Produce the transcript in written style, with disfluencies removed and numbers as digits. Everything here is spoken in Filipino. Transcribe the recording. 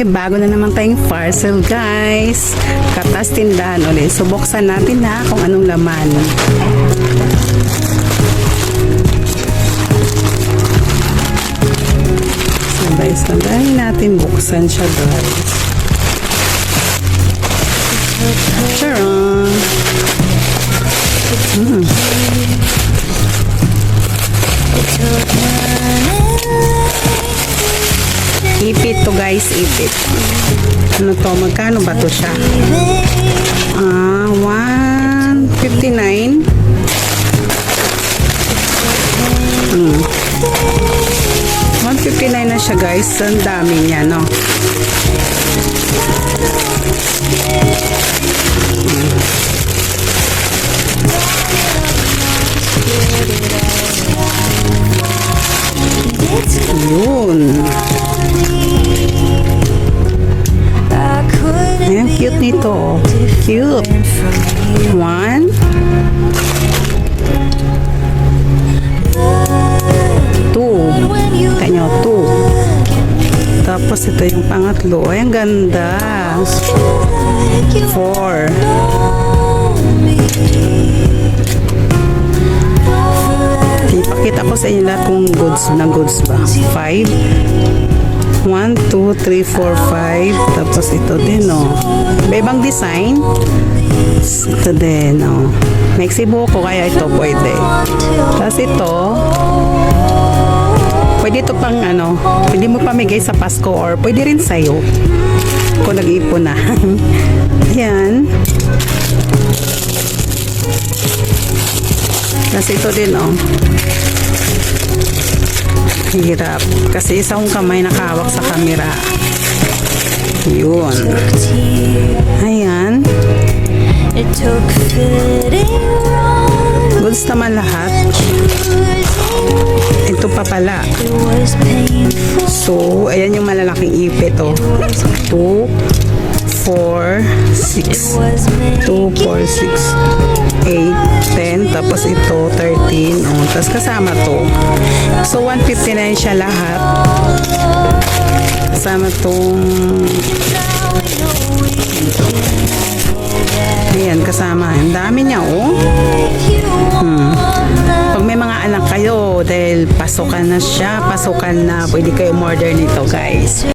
Bago na naman tayong parcel, guys. Katas tindahan ulit. So, buksan natin na kung anong laman. Sabay-sabay natin buksan siya, guys. Charon! Ipit to, guys, ipit. Ano to? Magkano ba to siya? 159. 159 na siya, guys. Ang dami niya, no? Yun. Ayan, cute nito. Cute. 1, 2. Kanyo, 2. Tapos ito yung pangatlo. Ay, ang ganda. 4. Ipakita ko sa inyo lahat kung goods na goods ba. 5. 1, 2, 3, 4, 5. Tapos ito din, no. Ibang design. Ito din, no. Maxi buko, kaya ito pwede. Tapos ito, pwede ito pang, ano, pwede mo pamigay sa Pasko or pwede rin sa'yo. Kung nag-iipon na. Ayan. Tapos ito din, no. Hirap. Kasi isang kamay nakahawak sa camera. Yun. Ayan. Goods naman lahat. Ito pa pala. So, ayan yung malalaking ipit, oh. 2, 4, 6. 2, 4, 6, 8, 10. Tapos ito, 13. Oh, tapos kasama to. So, 159 siya lahat. Kasama tong ayan, kasama. Ang dami niya, oh. Pag may mga anak kayo, dahil pasukan na siya, pasukan na, pwede kayo order nito, guys.